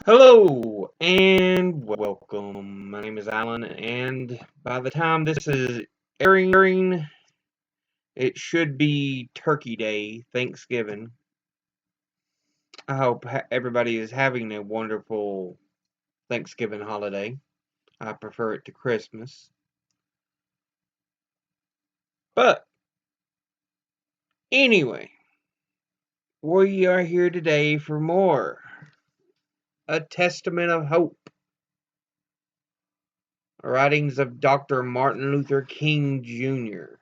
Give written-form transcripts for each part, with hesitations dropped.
Hello and welcome. My name is Alan, and by the time this is airing, it should be Turkey Day, Thanksgiving. I hope everybody is having a wonderful Thanksgiving holiday. I prefer it to Christmas. But anyway, we are here today for more A Testament of Hope, writings of Dr. Martin Luther King Jr.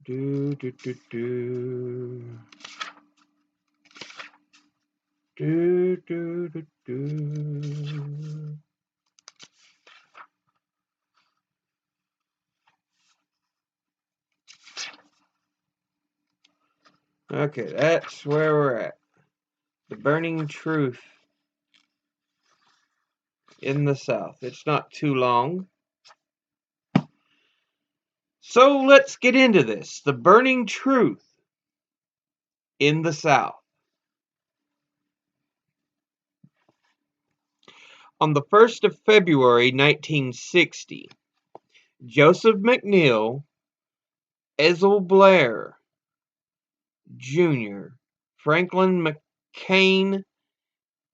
Do, do, do, do. Do, do, do, do. Okay, that's where we're at. The burning truth in the South. It's not too long. So let's get into this. The burning truth in the South. On the 1st of February 1960, Joseph McNeil, Ezell Blair Jr., Franklin McCain,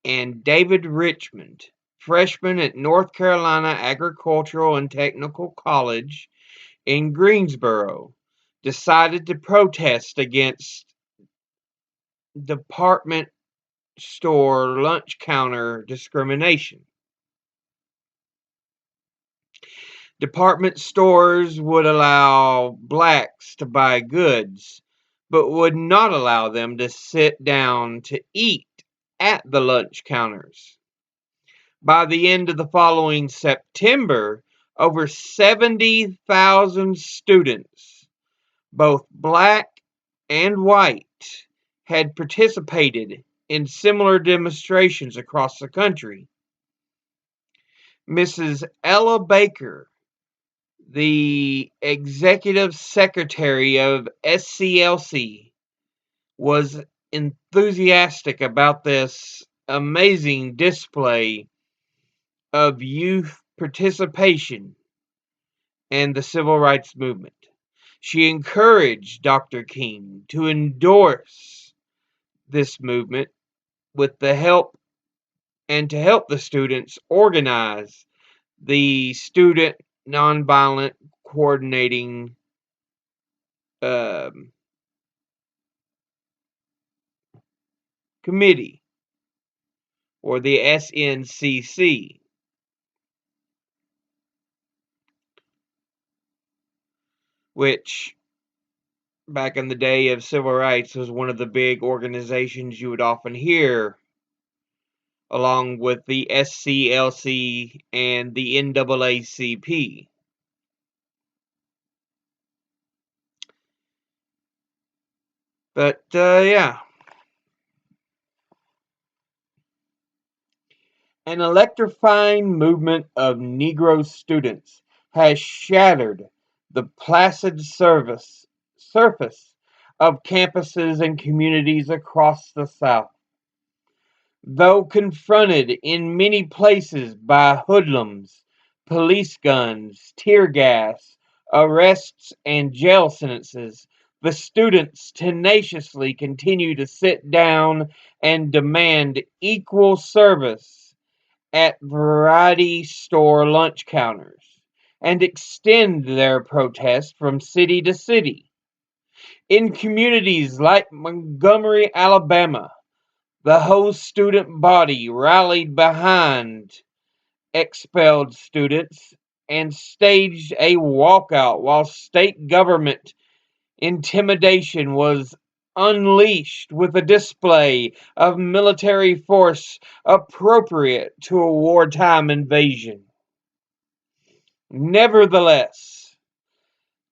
and David Richmond, freshmen at North Carolina Agricultural and Technical College in Greensboro, decided to protest against department store lunch counter discrimination. Department stores would allow blacks to buy goods, but would not allow them to sit down to eat at the lunch counters. By the end of the following September, over 70,000 students, both black and white, had participated in similar demonstrations across the country. Mrs. Ella Baker, the executive secretary of SCLC, was enthusiastic about this amazing display of youth participation and the civil rights movement. She encouraged Dr. King to endorse this movement with the help and to help the students organize the Student Nonviolent Coordinating um, Committee, or the SNCC, which back in the day of civil rights was one of the big organizations you would often hear, along with the SCLC and the NAACP. But yeah, an electrifying movement of Negro students has shattered the placid surface of campuses and communities across the South. Though confronted in many places by hoodlums, police guns, tear gas, arrests, and jail sentences, the students tenaciously continue to sit down and demand equal service at variety store lunch counters, and extend their protest from city to city. In communities like Montgomery, Alabama, the whole student body rallied behind expelled students and staged a walkout while state government intimidation was unleashed with a display of military force appropriate to a wartime invasion. Nevertheless,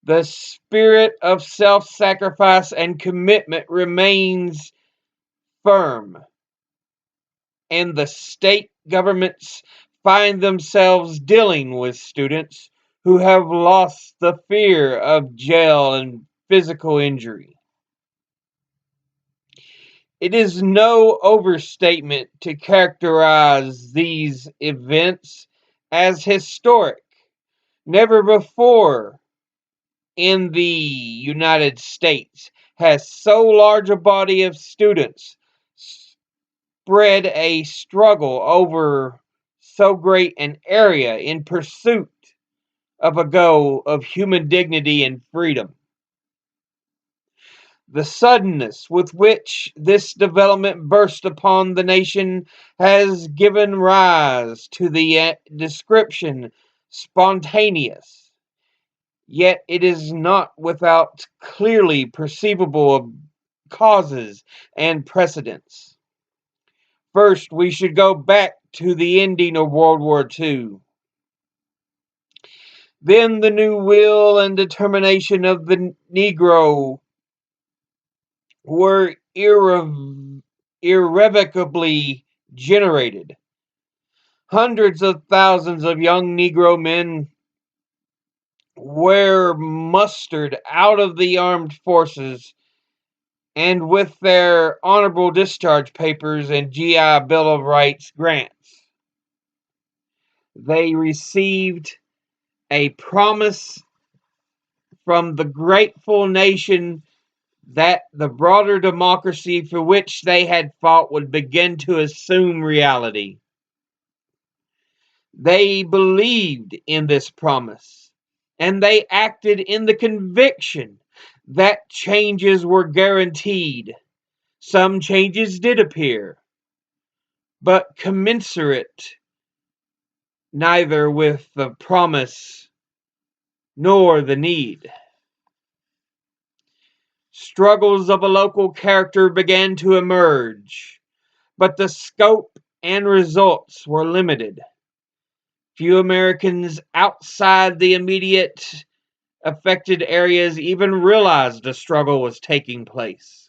the spirit of self-sacrifice and commitment remains firm, and the state governments find themselves dealing with students who have lost the fear of jail and physical injury. It is no overstatement to characterize these events as historic. Never before in the United States has so large a body of students spread a struggle over so great an area in pursuit of a goal of human dignity and freedom. The suddenness with which this development burst upon the nation has given rise to the description spontaneous, yet it is not without clearly perceivable causes and precedents. First, we should go back to the ending of World War II. Then the new will and determination of the Negro were irrevocably generated. Hundreds of thousands of young Negro men were mustered out of the armed forces, and with their honorable discharge papers and GI Bill of Rights grants, they received a promise from the grateful nation that the broader democracy for which they had fought would begin to assume reality. They believed in this promise, and they acted in the conviction that changes were guaranteed. Some changes did appear, but commensurate neither with the promise nor the need. Struggles of a local character began to emerge, but the scope and results were limited. Few Americans outside the immediate affected areas even realized a struggle was taking place.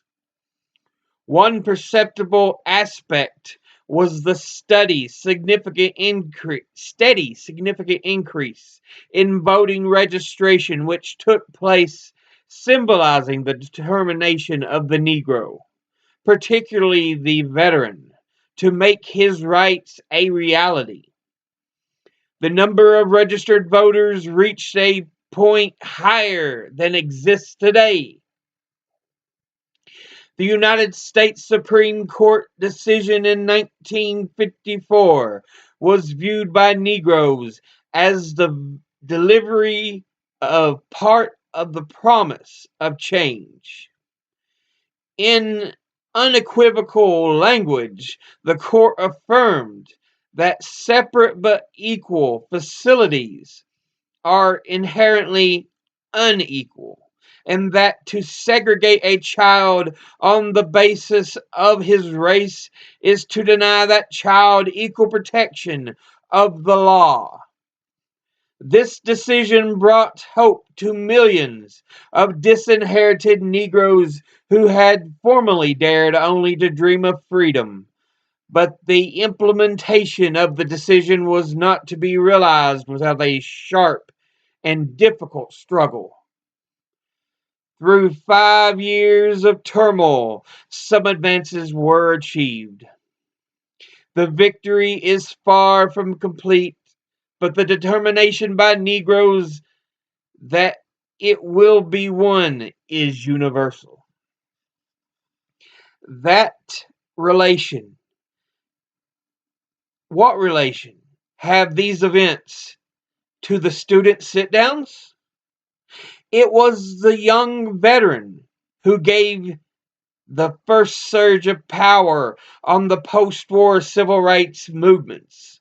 One perceptible aspect was the steady, significant increase in voting registration, which took place, symbolizing the determination of the Negro, particularly the veteran, to make his rights a reality. The number of registered voters reached a point higher than exists today. The United States Supreme Court decision in 1954 was viewed by Negroes as the delivery of part of the promise of change. In unequivocal language, the court affirmed that separate but equal facilities are inherently unequal, and that to segregate a child on the basis of his race is to deny that child equal protection of the law. This decision brought hope to millions of disinherited Negroes who had formerly dared only to dream of freedom. But the implementation of the decision was not to be realized without a sharp and difficult struggle. Through 5 years of turmoil, some advances were achieved. The victory is far from complete, but the determination by Negroes that it will be won is universal. That relation, what relation have these events to the student sit-downs? It was the young veteran who gave the first surge of power on the post-war civil rights movements.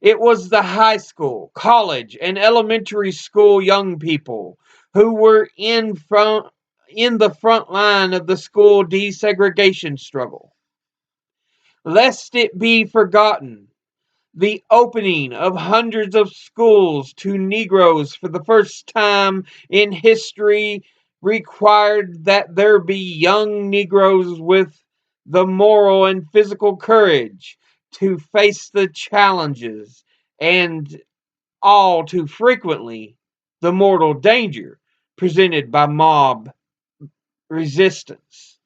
It was the high school, college, and elementary school young people who were in the front line of the school desegregation struggle. Lest it be forgotten, the opening of hundreds of schools to Negroes for the first time in history required that there be young Negroes with the moral and physical courage to face the challenges and all too frequently the mortal danger presented by mob resistance.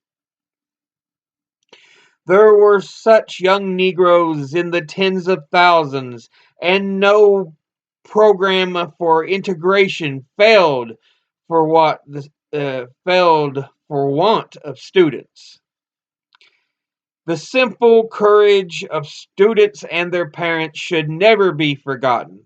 There were such young Negroes in the tens of thousands, and no program for integration failed for want of students. The simple courage of students and their parents should never be forgotten.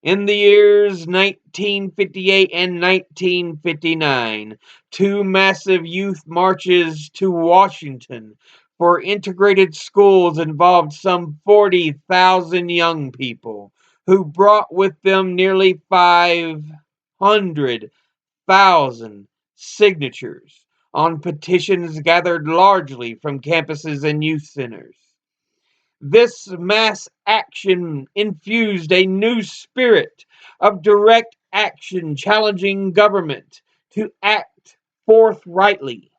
In the years 1958 and 1959, two massive youth marches to Washington for integrated schools involved some 40,000 young people who brought with them nearly 500,000 signatures on petitions gathered largely from campuses and youth centers. This mass action infused a new spirit of direct action, challenging government to act forthrightly.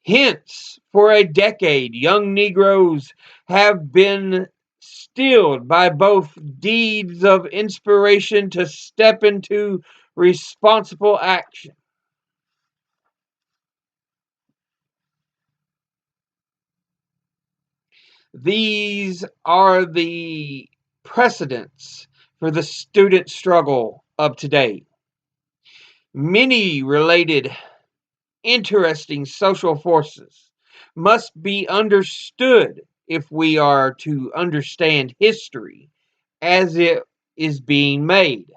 Hence, for a decade, young Negroes have been steeled by both deeds of inspiration to step into responsible action. These are the precedents for the student struggle of today. Many related interesting social forces must be understood if we are to understand history as it is being made.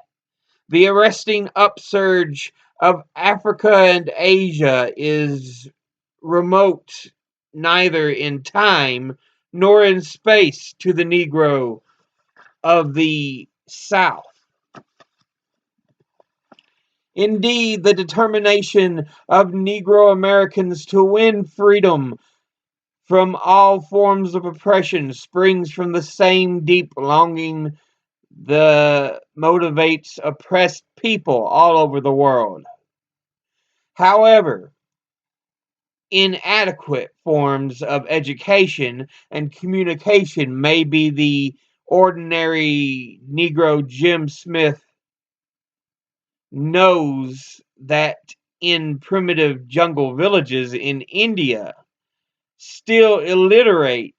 The arresting upsurge of Africa and Asia is remote neither in time nor in space to the Negro of the South. Indeed, the determination of Negro Americans to win freedom from all forms of oppression springs from the same deep longing that motivates oppressed people all over the world. However, inadequate forms of education and communication may be the ordinary Negro Jim Smith knows that in primitive jungle villages in India, still illiterate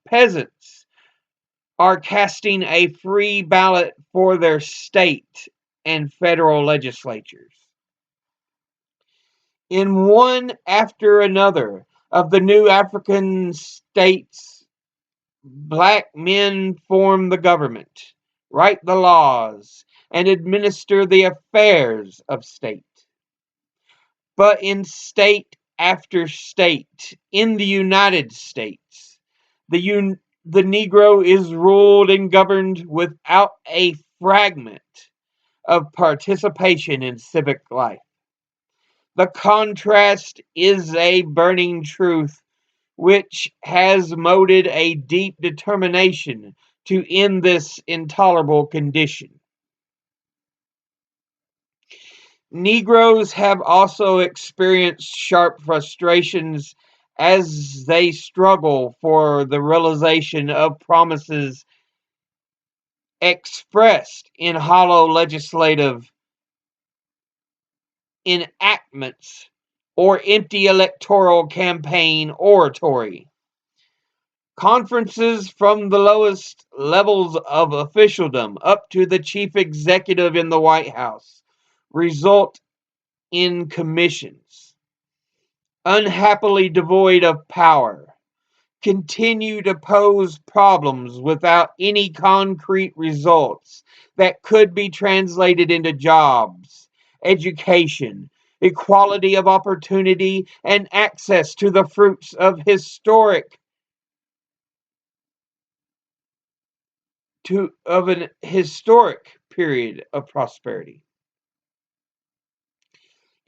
peasants are casting a free ballot for their state and federal legislatures. In one after another of the new African states, black men form the government, write the laws, and administer the affairs of state. But in state after state in the United States, the Negro is ruled and governed without a fragment of participation in civic life. The contrast is a burning truth which has molded a deep determination to end this intolerable condition. Negroes have also experienced sharp frustrations as they struggle for the realization of promises expressed in hollow legislative enactments or empty electoral campaign oratory. Conferences from the lowest levels of officialdom up to the chief executive in the White House result in commissions, unhappily devoid of power, continue to pose problems without any concrete results that could be translated into jobs, education, equality of opportunity, and access to the fruits of an historic period of prosperity.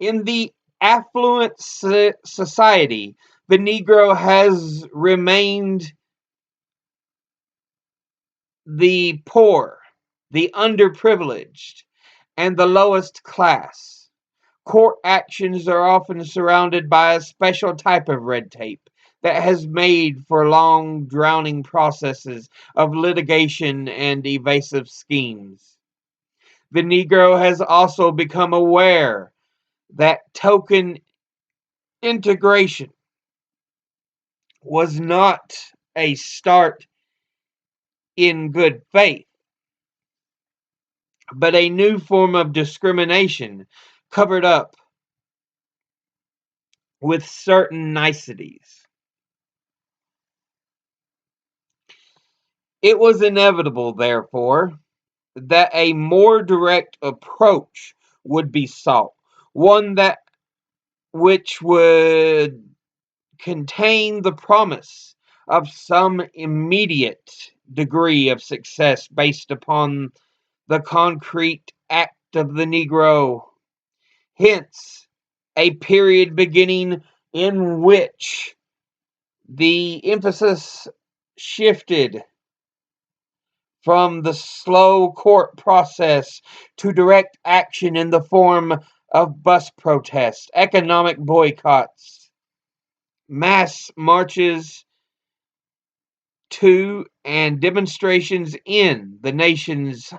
In the affluent society, the Negro has remained the poor, the underprivileged, and the lowest class. Court actions are often surrounded by a special type of red tape that has made for long, drowning processes of litigation and evasive schemes. The Negro has also become aware that token integration was not a start in good faith, but a new form of discrimination covered up with certain niceties. It was inevitable, therefore, that a more direct approach would be sought, one that which would contain the promise of some immediate degree of success based upon the concrete act of the Negro. Hence, a period beginning in which the emphasis shifted from the slow court process to direct action in the form of bus protests, economic boycotts, mass marches to and demonstrations in the nation's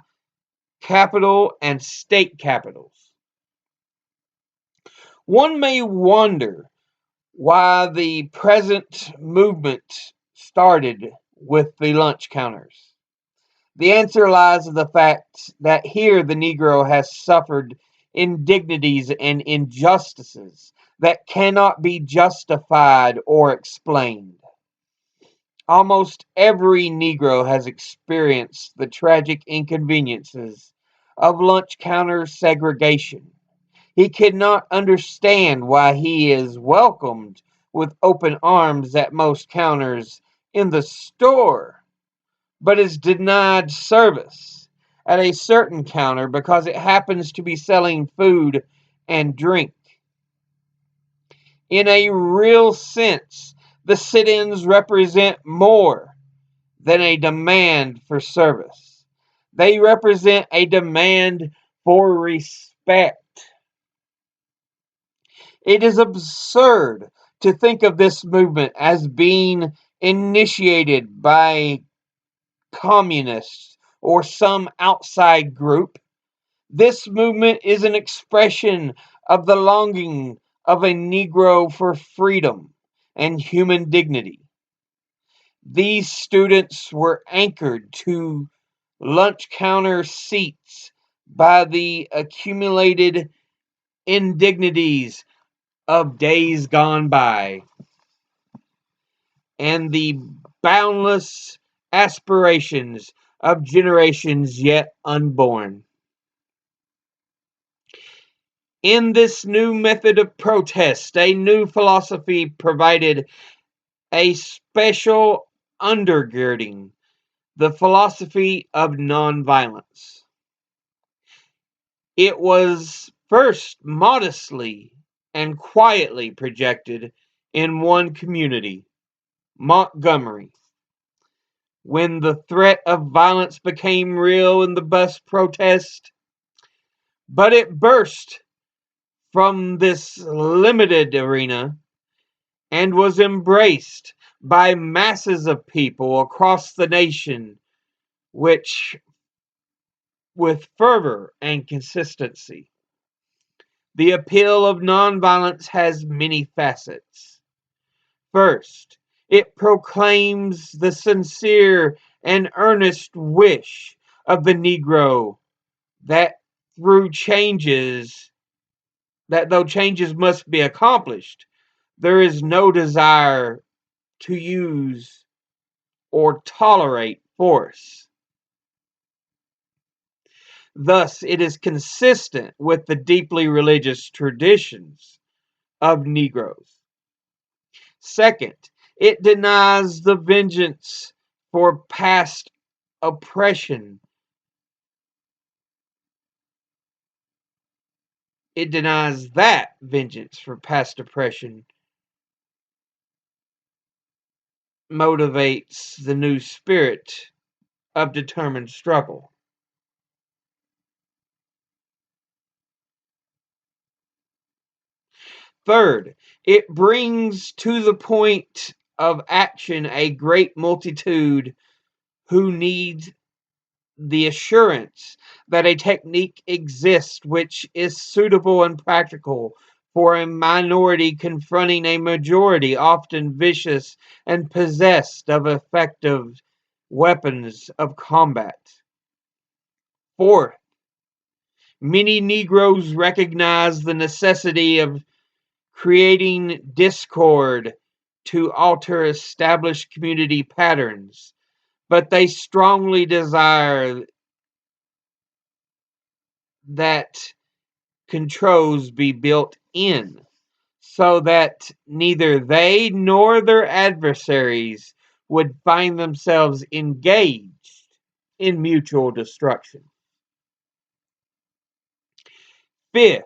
capital and state capitals. One may wonder why the present movement started with the lunch counters. The answer lies in the fact that here the Negro has suffered indignities and injustices that cannot be justified or explained. Almost every Negro has experienced the tragic inconveniences of lunch counter segregation. He cannot understand why he is welcomed with open arms at most counters in the store, but is denied service at a certain counter because it happens to be selling food and drink. In a real sense, the sit-ins represent more than a demand for service. They represent a demand for respect. It is absurd to think of this movement as being initiated by communists or some outside group. This movement is an expression of the longing of a Negro for freedom and human dignity. These students were anchored to lunch counter seats by the accumulated indignities of days gone by and the boundless aspirations of generations yet unborn. In this new method of protest, a new philosophy provided a special undergirding, the philosophy of nonviolence. It was first modestly and quietly projected in one community, Montgomery. When the threat of violence became real in the bus protest, but it burst from this limited arena and was embraced by masses of people across the nation, which with fervor and consistency. The appeal of nonviolence has many facets. First, it proclaims the sincere and earnest wish of the Negro that through changes, that though changes must be accomplished, there is no desire to use or tolerate force. Thus, it is consistent with the deeply religious traditions of Negroes. Second, it denies the vengeance for past oppression. It denies that vengeance for past oppression motivates the new spirit of determined struggle. Third, it brings to the point of action a great multitude who need the assurance that a technique exists which is suitable and practical for a minority confronting a majority, often vicious and possessed of effective weapons of combat. Fourth, many Negroes recognize the necessity of creating discord to alter established community patterns, but they strongly desire that controls be built in so that neither they nor their adversaries would find themselves engaged in mutual destruction. Fifth,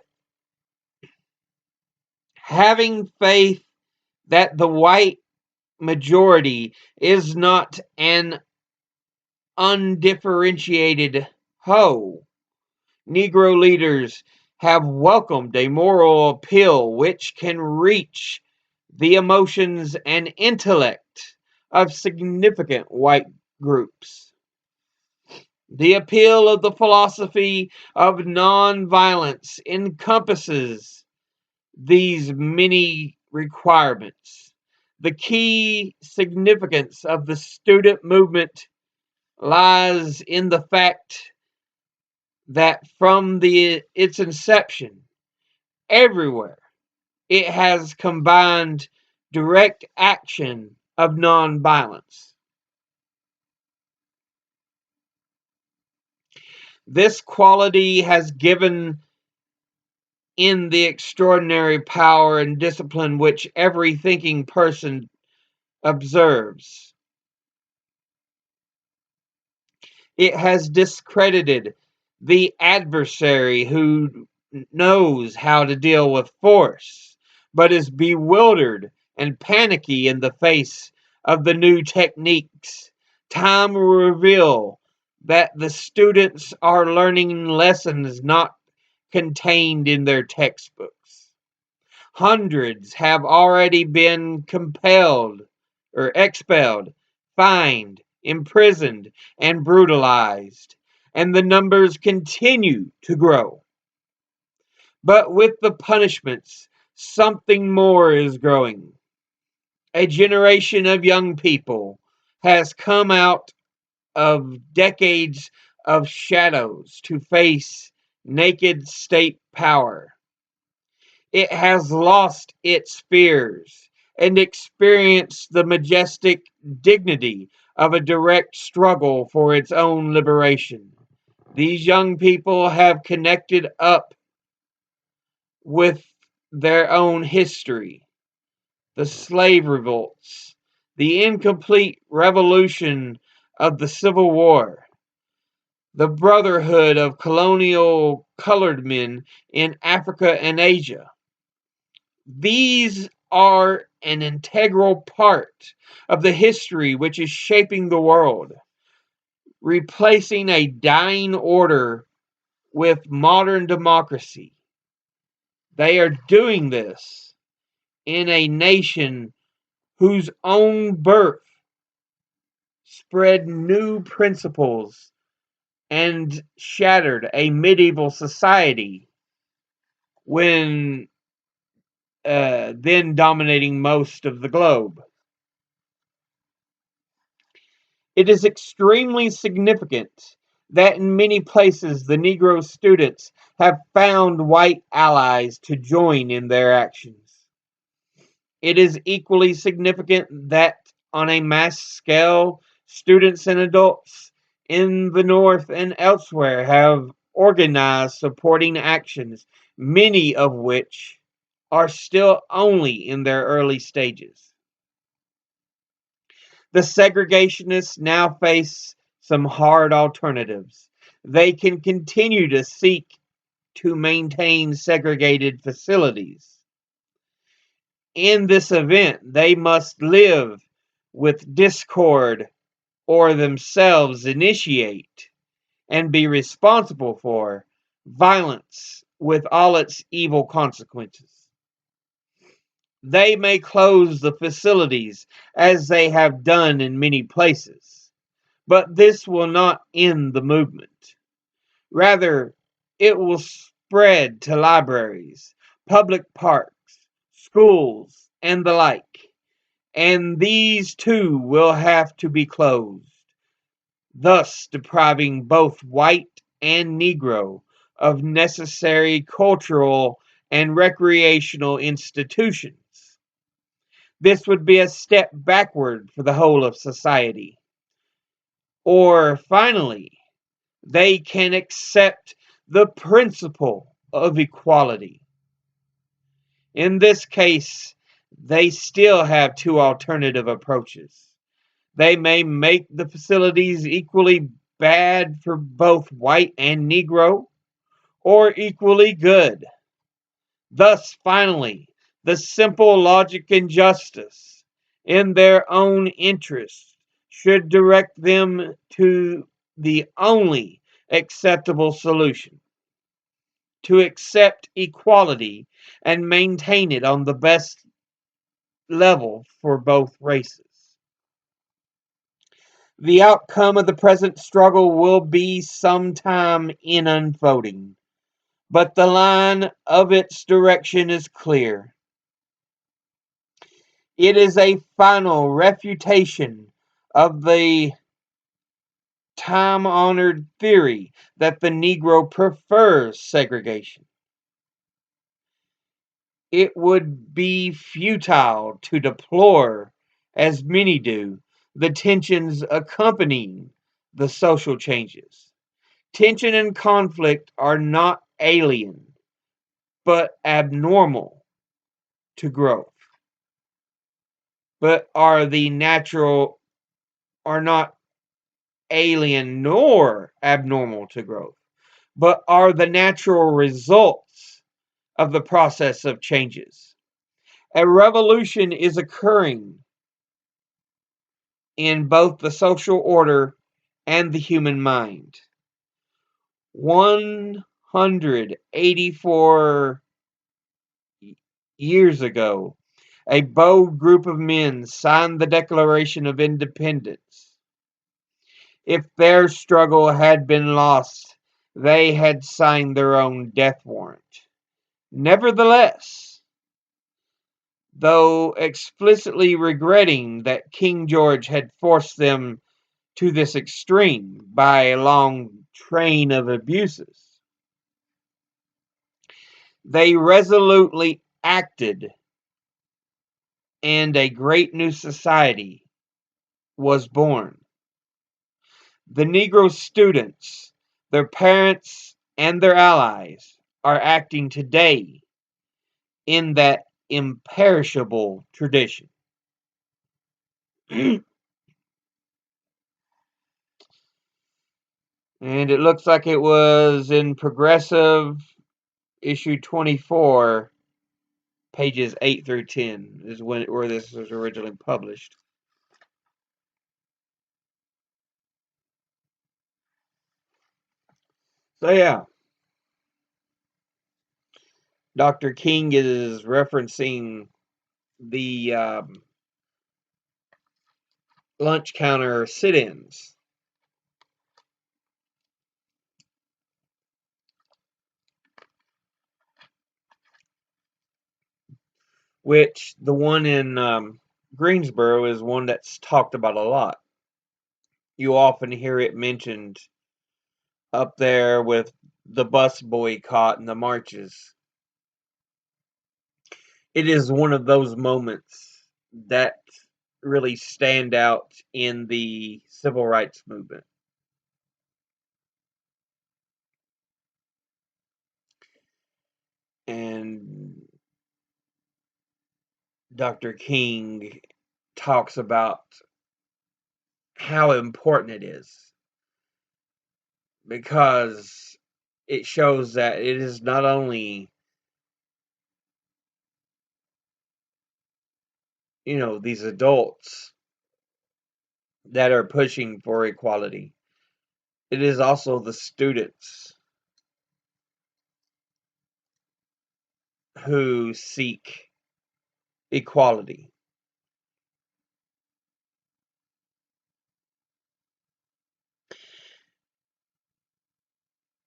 having faith that the white majority is not an undifferentiated whole. Negro leaders have welcomed a moral appeal which can reach the emotions and intellect of significant white groups. The appeal of the philosophy of nonviolence encompasses these many requirements. The key significance of the student movement lies in the fact that from its inception, everywhere, it has combined direct action of nonviolence. This quality has given in the extraordinary power and discipline which every thinking person observes. It has discredited the adversary who knows how to deal with force, but is bewildered and panicky in the face of the new techniques. Time will reveal that the students are learning lessons not contained in their textbooks. Hundreds have already been compelled or expelled, fined, imprisoned, and brutalized, and the numbers continue to grow. But with the punishments, something more is growing. A generation of young people has come out of decades of shadows to face naked state power. It has lost its fears and experienced the majestic dignity of a direct struggle for its own liberation. These young people have connected up with their own history, the slave revolts, the incomplete revolution of the Civil War, the brotherhood of colonial colored men in Africa and Asia. These are an integral part of the history which is shaping the world, replacing a dying order with modern democracy. They are doing this in a nation whose own birth spread new principles and shattered a medieval society when then dominating most of the globe. It is extremely significant that in many places the Negro students have found white allies to join in their actions. It is equally significant that on a mass scale, students and adults in the North and elsewhere have organized supporting actions, many of which are still only in their early stages. The segregationists now face some hard alternatives. They can continue to seek to maintain segregated facilities. In this event, they must live with discord or themselves initiate and be responsible for violence with all its evil consequences. They may close the facilities as they have done in many places, But this will not end the movement. Rather, it will spread to libraries, public parks, schools, and the like, and these too will have to be closed, thus depriving both white and Negro of necessary cultural and recreational institutions. This would be a step backward for the whole of society. Or finally, they can accept the principle of equality. In this case, they still have two alternative approaches. They may make the facilities equally bad for both white and Negro, or equally good. Thus, finally, the simple logic and justice, in their own interest, should direct them to the only acceptable solution: to accept equality and maintain it on the best level for both races. The outcome of the present struggle will be some time in unfolding, but the line of its direction is clear. It is a final refutation of the time-honored theory that the Negro prefers segregation. It would be futile to deplore, as many do, the tensions accompanying the social changes. Tension and conflict are not alien, but abnormal to growth, but are not alien nor abnormal to growth, but are the natural results of the process of changes. A revolution is occurring in both the social order and the human mind. 184 years ago, a bold group of men signed the Declaration of Independence. If their struggle had been lost, they had signed their own death warrant. Nevertheless, though explicitly regretting that King George had forced them to this extreme by a long train of abuses, they resolutely acted, and a great new society was born. The Negro students, their parents, and their allies are acting today in that imperishable tradition. And it looks like it was in Progressive, issue 24, pages 8 through 10 is where this was originally published. So yeah, Dr. King is referencing the lunch counter sit-ins, which the one in Greensboro is one that's talked about a lot. You often hear it mentioned up there with the bus boycott and the marches. It is one of those moments that really stand out in the civil rights movement. And Dr. King talks about how important it is, because it shows that it is not only, these adults that are pushing for equality, it is also the students who seek equality.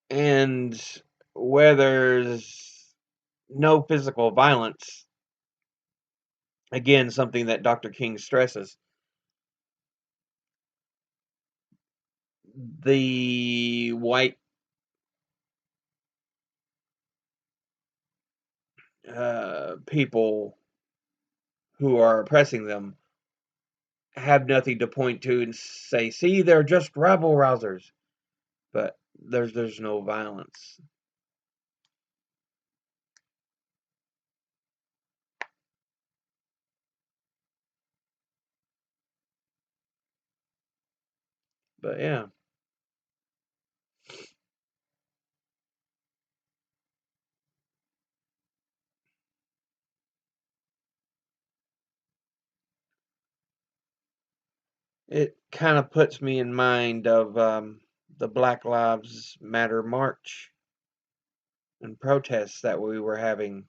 And where there's no physical violence, again, something that Dr. King stresses, the white people who are oppressing them have nothing to point to and say, see, they're just rabble rousers. But there's no violence. But yeah, it kind of puts me in mind of the Black Lives Matter march and protests that we were having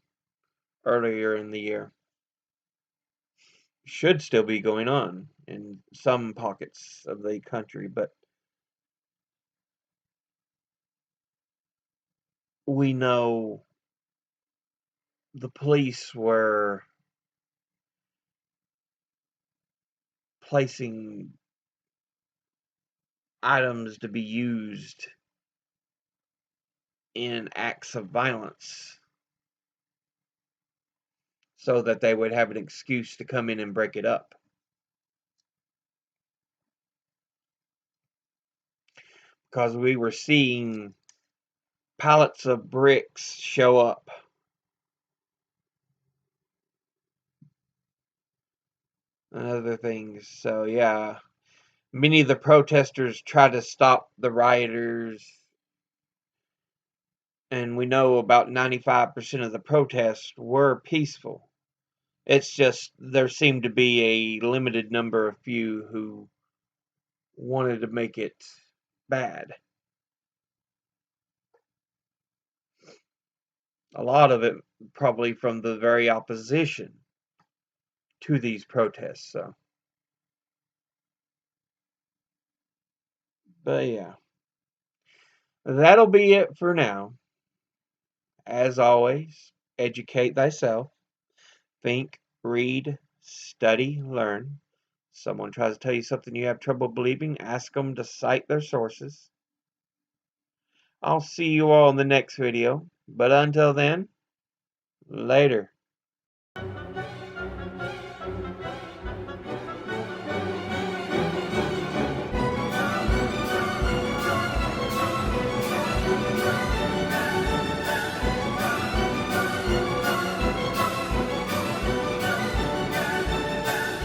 earlier in the year. Should still be going on in some pockets of the country, but we know the police were placing items to be used in acts of violence so that they would have an excuse to come in and break it up. Because we were seeing pallets of bricks show up and other things. So, yeah, many of the protesters tried to stop the rioters, and we know about 95% of the protests were peaceful. It's just there seemed to be a limited number of few who wanted to make it bad. A lot of it probably from the very opposition to these protests. So, but yeah, that'll be it for now. As always, educate thyself, think, read, study, learn. Someone tries to tell you something you have trouble believing, ask them to cite their sources. I'll see you all in the next video, but until then, later.